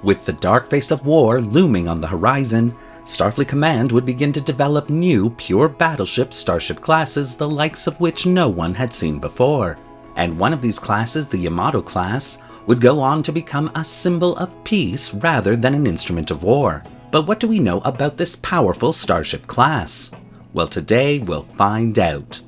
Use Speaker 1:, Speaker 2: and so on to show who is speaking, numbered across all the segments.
Speaker 1: With the dark face of war looming on the horizon, Starfleet Command would begin to develop new, pure battleship starship classes the likes of which no one had seen before. And one of these classes, the Yamato Class, would go on to become a symbol of peace rather than an instrument of war. But what do we know about this powerful starship class? Well, today we'll find out.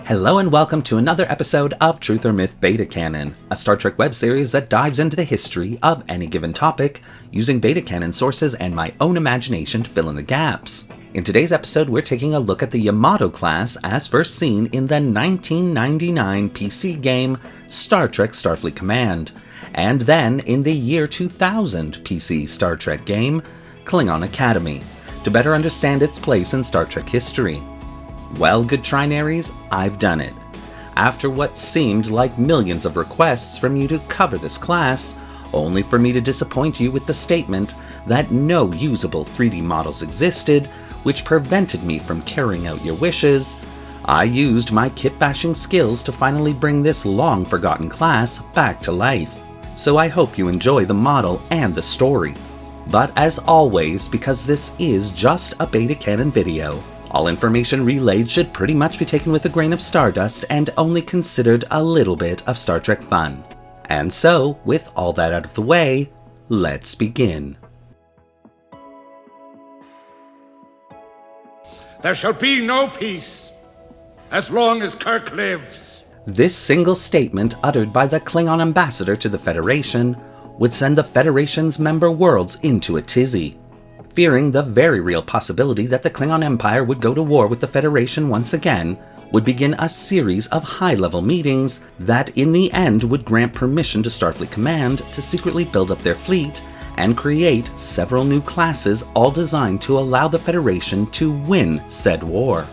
Speaker 1: Hello and welcome to another episode of Truth or Myth Beta Canon, a Star Trek web series that dives into the history of any given topic, using Beta Canon sources and my own imagination to fill in the gaps. In today's episode, we're taking a look at the Yamato Class as first seen in the 1999 PC game Star Trek Starfleet Command, and then in the year 2000 PC Star Trek game Klingon Academy, to better understand its place in Star Trek history. Well, good Trinaries, I've done it. After what seemed like millions of requests from you to cover this class, only for me to disappoint you with the statement that no usable 3D models existed, which prevented me from carrying out your wishes, I used my kit-bashing skills to finally bring this long-forgotten class back to life. So I hope you enjoy the model and the story. But as always, because this is just a beta canon video, all information relayed should pretty much be taken with a grain of stardust and only considered a little bit of Star Trek fun. And so, with all that out of the way, let's begin.
Speaker 2: There shall be no peace as long as Kirk lives.
Speaker 1: This single statement, uttered by the Klingon ambassador to the Federation, would send the Federation's member worlds into a tizzy. Fearing the very real possibility that the Klingon Empire would go to war with the Federation once again, would begin a series of high-level meetings that in the end would grant permission to Starfleet Command to secretly build up their fleet and create several new classes, all designed to allow the Federation to win said war.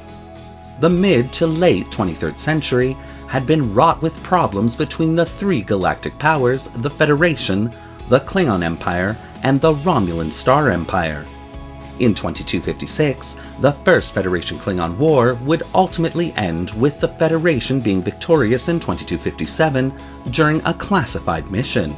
Speaker 1: The mid to late 23rd century had been wrought with problems between the three galactic powers, the Federation, the Klingon Empire, and the Romulan Star Empire. In 2256, the First Federation-Klingon War would ultimately end with the Federation being victorious in 2257 during a classified mission.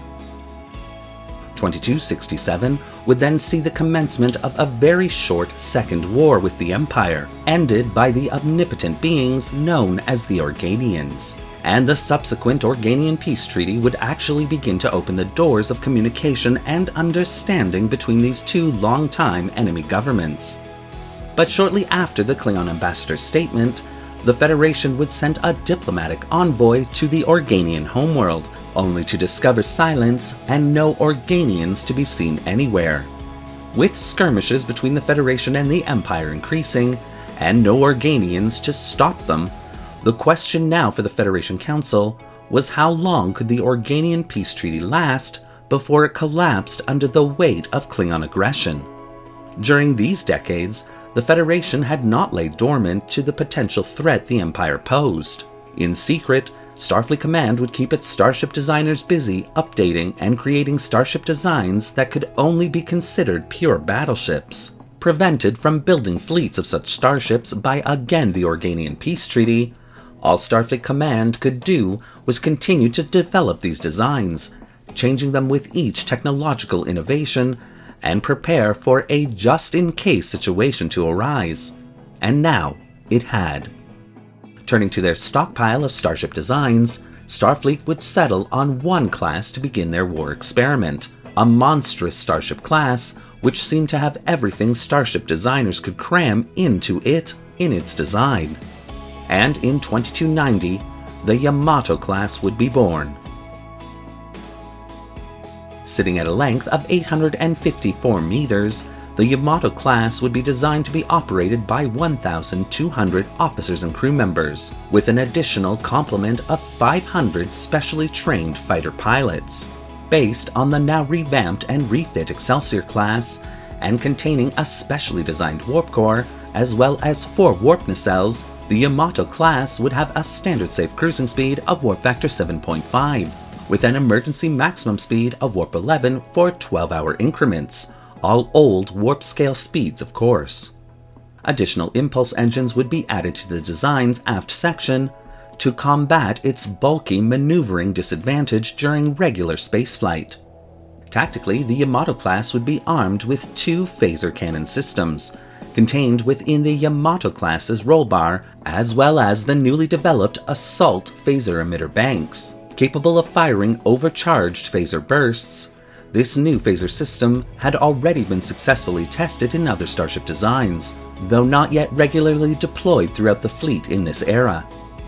Speaker 1: 2267 would then see the commencement of a very short Second War with the Empire, ended by the omnipotent beings known as the Organians. And the subsequent Organian peace treaty would actually begin to open the doors of communication and understanding between these two long-time enemy governments. But shortly after the Klingon ambassador's statement, the Federation would send a diplomatic envoy to the Organian homeworld, only to discover silence and no Organians to be seen anywhere. With skirmishes between the Federation and the Empire increasing, and no Organians to stop them, the question now for the Federation Council was how long could the Organian peace treaty last before it collapsed under the weight of Klingon aggression. During these decades, the Federation had not laid dormant to the potential threat the Empire posed. In secret, Starfleet Command would keep its starship designers busy updating and creating starship designs that could only be considered pure battleships. Prevented from building fleets of such starships by again the Organian peace treaty, all Starfleet Command could do was continue to develop these designs, changing them with each technological innovation, and prepare for a just-in-case situation to arise. And now it had. Turning to their stockpile of starship designs, Starfleet would settle on one class to begin their war experiment, a monstrous starship class which seemed to have everything starship designers could cram into it in its design. And in 2290, the Yamato Class would be born. Sitting at a length of 854 meters, the Yamato Class would be designed to be operated by 1,200 officers and crew members, with an additional complement of 500 specially trained fighter pilots. Based on the now revamped and refit Excelsior class, and containing a specially designed warp core, as well as 4 warp nacelles, the Yamato Class would have a standard safe cruising speed of warp factor 7.5, with an emergency maximum speed of warp 11 for 12-hour increments, all old warp scale speeds of course. Additional impulse engines would be added to the design's aft section to combat its bulky maneuvering disadvantage during regular spaceflight. Tactically, the Yamato class would be armed with 2 phaser cannon systems, contained within the Yamato class's roll bar, as well as the newly developed Assault phaser emitter banks. Capable of firing overcharged phaser bursts, this new phaser system had already been successfully tested in other Starship designs, though not yet regularly deployed throughout the fleet in this era.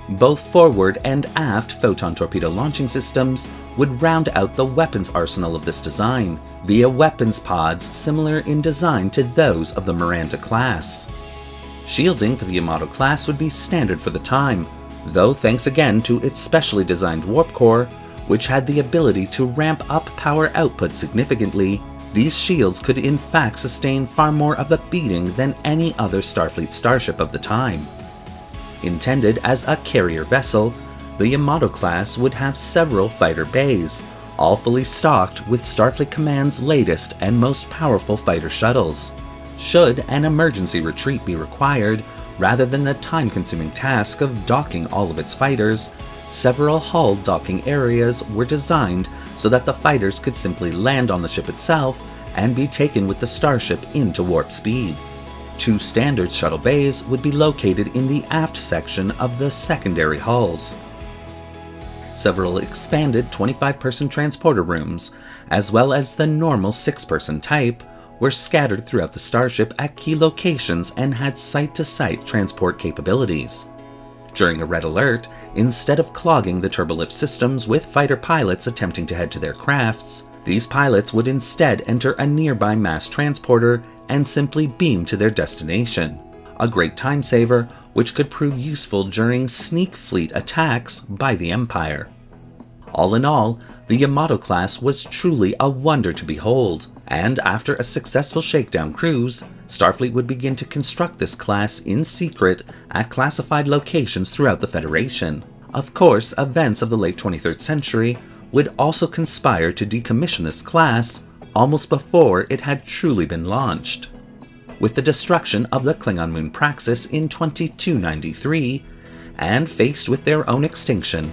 Speaker 1: Both forward and aft photon torpedo launching systems would round out the weapons arsenal of this design, via weapons pods similar in design to those of the Miranda class. Shielding for the Yamato class would be standard for the time, though thanks again to its specially designed warp core, which had the ability to ramp up power output significantly, these shields could in fact sustain far more of a beating than any other Starfleet starship of the time. Intended as a carrier vessel, the Yamato class would have several fighter bays, all fully stocked with Starfleet Command's latest and most powerful fighter shuttles. Should an emergency retreat be required, rather than the time-consuming task of docking all of its fighters, several hull docking areas were designed so that the fighters could simply land on the ship itself and be taken with the starship into warp speed. 2 standard shuttle bays would be located in the aft section of the secondary hulls. Several expanded 25-person transporter rooms, as well as the normal 6-person type, were scattered throughout the starship at key locations and had site-to-site transport capabilities. During a red alert, instead of clogging the turbolift systems with fighter pilots attempting to head to their crafts, these pilots would instead enter a nearby mass transporter and simply beam to their destination. A great time saver, which could prove useful during sneak fleet attacks by the Empire. All in all, the Yamato class was truly a wonder to behold, and after a successful shakedown cruise, Starfleet would begin to construct this class in secret at classified locations throughout the Federation. Of course, events of the late 23rd century would also conspire to decommission this class almost before it had truly been launched. With the destruction of the Klingon moon Praxis in 2293, and faced with their own extinction,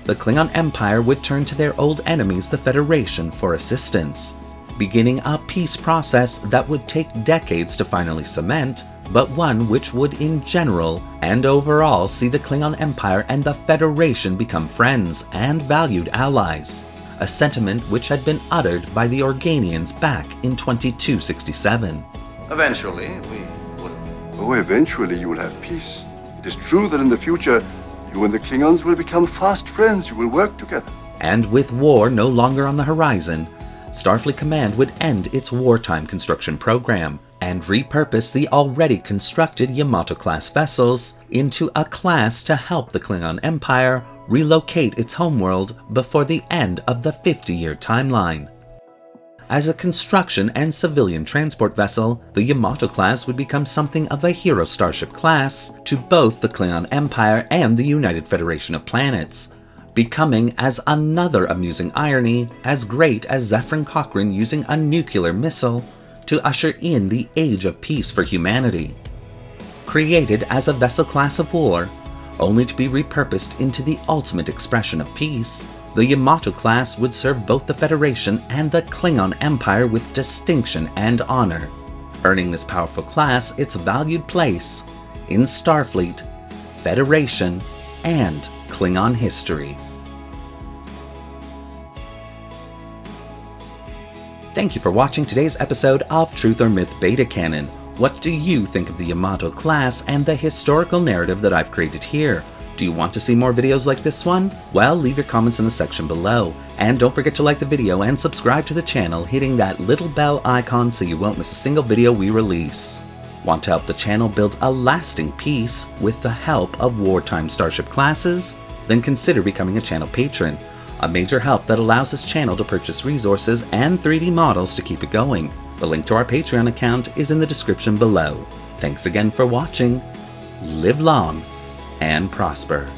Speaker 1: the Klingon Empire would turn to their old enemies, the Federation, for assistance, beginning a peace process that would take decades to finally cement, but one which would in general and overall see the Klingon Empire and the Federation become friends and valued allies, a sentiment which had been uttered by the Organians back in 2267.
Speaker 3: Eventually, we will.
Speaker 4: Oh, eventually you will have peace. It is true that in the future, you and the Klingons will become fast friends. You will work together.
Speaker 1: And with war no longer on the horizon, Starfleet Command would end its wartime construction program and repurpose the already constructed Yamato Class vessels into a class to help the Klingon Empire relocate its homeworld before the end of the 50-year timeline. As a construction and civilian transport vessel, the Yamato Class would become something of a hero starship class to both the Klingon Empire and the United Federation of Planets, becoming, as another amusing irony, as great as Zefram Cochrane using a nuclear missile to usher in the age of peace for humanity. Created as a vessel class of war, only to be repurposed into the ultimate expression of peace, the Yamato class would serve both the Federation and the Klingon Empire with distinction and honor, earning this powerful class its valued place in Starfleet, Federation, and Klingon history. Thank you for watching today's episode of Truth or Myth Beta Canon. What do you think of the Yamato class and the historical narrative that I've created here? Do you want to see more videos like this one? Well, leave your comments in the section below. And don't forget to like the video and subscribe to the channel, hitting that little bell icon so you won't miss a single video we release. Want to help the channel build a lasting peace with the help of wartime starship classes? Then consider becoming a channel patron, a major help that allows this channel to purchase resources and 3D models to keep it going. The link to our Patreon account is in the description below. Thanks again for watching. Live long and prosper.